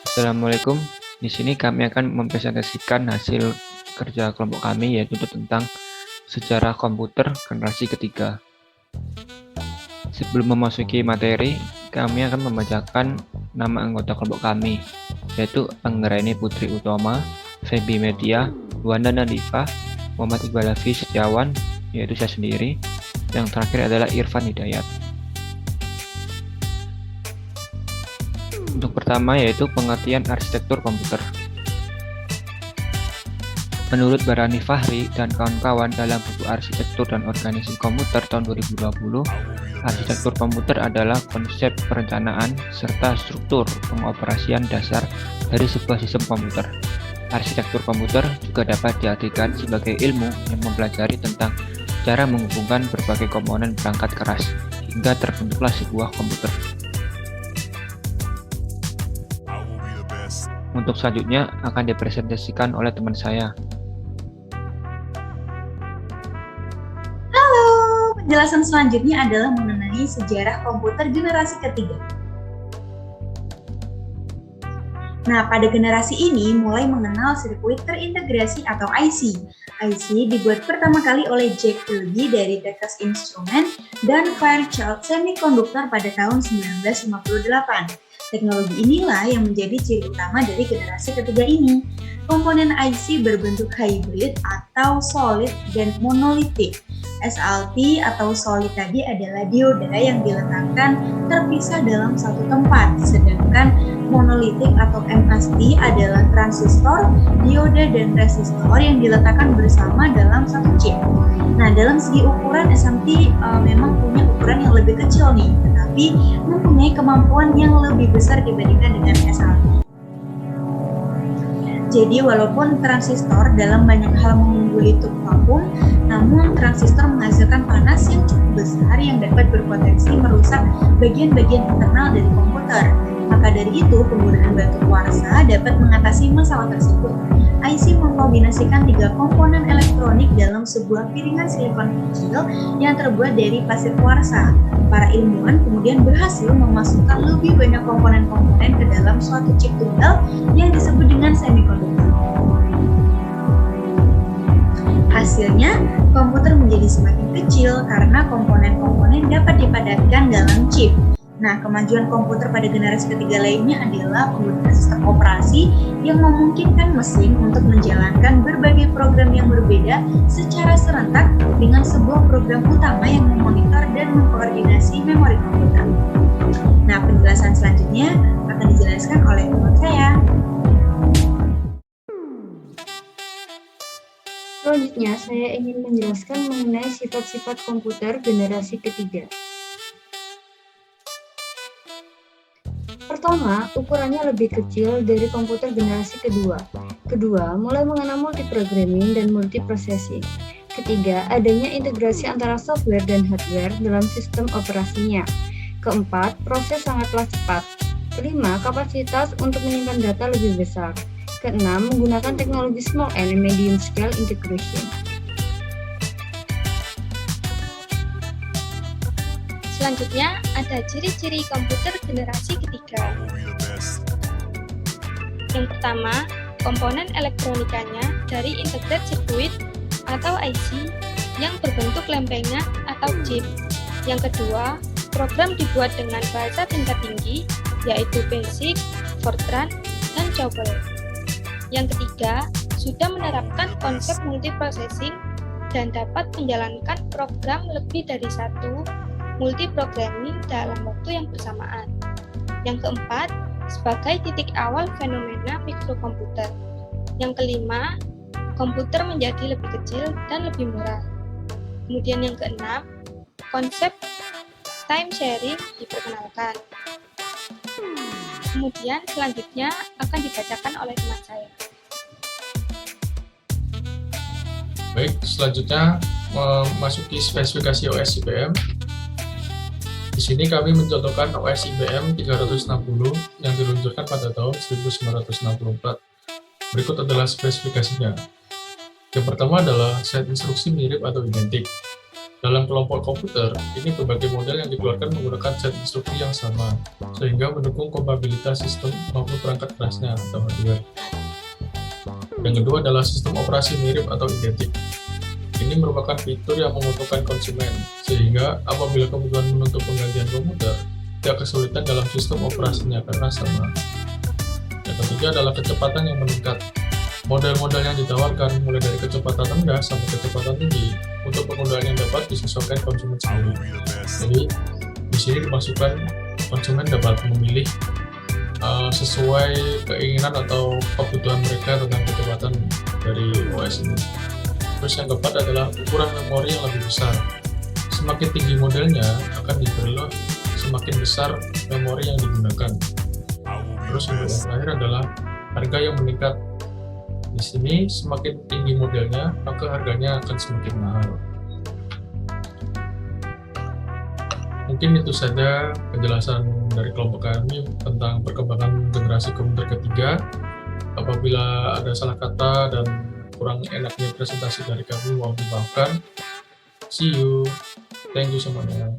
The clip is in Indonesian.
Assalamualaikum. Di sini kami akan mempresentasikan hasil kerja kelompok kami, yaitu tentang sejarah komputer generasi ketiga. Sebelum memasuki materi, kami akan membacakan nama anggota kelompok kami, yaitu Anggraini Putri Utama, Feby Media, Wanda Nadifa, Muhammad Iqbal Hafiz Setiawan, yaitu saya sendiri. Yang terakhir adalah Irfan Hidayat. Untuk pertama yaitu pengertian arsitektur komputer. Menurut Barani Fahri dan kawan-kawan dalam buku Arsitektur dan Organisasi Komputer tahun 2020, arsitektur komputer adalah konsep perencanaan serta struktur pengoperasian dasar dari sebuah sistem komputer. Arsitektur komputer juga dapat diartikan sebagai ilmu yang mempelajari tentang cara menghubungkan berbagai komponen perangkat keras hingga terbentuklah sebuah komputer. Untuk selanjutnya akan dipresentasikan oleh teman saya. Halo, penjelasan selanjutnya adalah mengenai sejarah komputer generasi ketiga. Nah, pada generasi ini mulai mengenal sirkuit terintegrasi atau IC. IC dibuat pertama kali oleh Jack Kilby dari Texas Instruments dan Fairchild Semiconductor pada tahun 1958. Teknologi inilah yang menjadi ciri utama dari generasi ketiga ini. Komponen IC berbentuk hybrid atau solid dan monolitik. SLT atau solid tadi adalah dioda yang diletakkan terpisah dalam satu tempat, sedangkan monolitik atau MST adalah transistor, dioda, dan resistor yang diletakkan bersama dalam satu chip. Nah, dalam segi ukuran SMT memang punya ukuran yang lebih kecil nih, tetapi mempunyai kemampuan yang lebih besar dibandingkan dengan SLT. Jadi walaupun transistor dalam banyak hal mengungguli tube vakum, namun transistor menghasilkan panas yang cukup besar yang dapat berpotensi merusak bagian-bagian internal dari komputer. Maka dari itu, penggunaan batu kuarsa dapat mengatasi masalah tersebut. IC mengkombinasikan 3 komponen elektronik dalam sebuah piringan silikon kecil yang terbuat dari pasir kuarsa. Para ilmuwan kemudian berhasil memasukkan lebih banyak komponen-komponen ke dalam suatu chip tunggal yang disebut dengan semikonduktor. Hasilnya, komputer menjadi semakin kecil karena komponen-komponen dapat dipadatkan dalam chip. Nah, kemajuan komputer pada generasi ketiga lainnya adalah penggunaan sistem operasi yang memungkinkan mesin untuk menjalankan berbagai program yang berbeda secara serentak dengan sebuah program utama yang memonitor dan mengkoordinasi memori komputer. Nah, penjelasan selanjutnya akan dijelaskan oleh teman saya. Selanjutnya, saya ingin menjelaskan mengenai sifat-sifat komputer generasi ketiga. Pertama, ukurannya lebih kecil dari komputer generasi kedua. Kedua, mulai mengenal multiprogramming dan multiprocessing. Ketiga, adanya integrasi antara software dan hardware dalam sistem operasinya. Keempat, proses sangatlah cepat. Kelima, kapasitas untuk menyimpan data lebih besar. Keenam, menggunakan teknologi small and medium scale integration. Selanjutnya, ada ciri-ciri komputer generasi ketiga. Yang pertama, komponen elektronikanya dari integrated circuit atau IC yang berbentuk lempengan atau chip. Yang kedua, program dibuat dengan bahasa tingkat tinggi, yaitu BASIC, Fortran, dan COBOL. Yang ketiga, sudah menerapkan konsep multiprocessing dan dapat menjalankan program lebih dari satu multiprogramming dalam waktu yang bersamaan. Yang keempat, sebagai titik awal fenomena mikrokomputer. Yang kelima, komputer menjadi lebih kecil dan lebih murah. Kemudian yang keenam, konsep time sharing diperkenalkan. Kemudian selanjutnya akan dibacakan oleh teman saya. Baik, selanjutnya memasuki spesifikasi OS IBM. Di sini kami mencontohkan OS IBM 360 yang diluncurkan pada tahun 1964. Berikut adalah spesifikasinya. Yang pertama adalah set instruksi mirip atau identik. Dalam kelompok komputer, ini berbagai model yang dikeluarkan menggunakan set instruksi yang sama, sehingga mendukung kompatibilitas sistem maupun perangkat kerasnya atau hardware. Yang kedua adalah sistem operasi mirip atau identik. Ini merupakan fitur yang menguntungkan konsumen, sehingga apabila kebutuhan menuntut penggantian komputer, tidak kesulitan dalam sistem operasinya karena sama. Yang ketiga adalah kecepatan yang meningkat. Model-model yang ditawarkan mulai dari kecepatan rendah sampai kecepatan tinggi untuk penggunaan yang dapat disesuaikan konsumen sendiri. Jadi di sini dimasukkan konsumen dapat memilih sesuai keinginan atau kebutuhan mereka tentang kecepatan dari OS ini. Terus yang keempat adalah ukuran memori yang lebih besar. Semakin tinggi modelnya akan diberi semakin besar memori yang digunakan. Terus yang terakhir adalah harga yang meningkat. Di sini semakin tinggi modelnya, maka harganya akan semakin mahal. Mungkin itu saja penjelasan dari kelompok kami tentang perkembangan generasi komputer ketiga. Apabila ada salah kata dan kurang enaknya presentasi dari kami, mohon dimaafkan. See you. Thank you semuanya.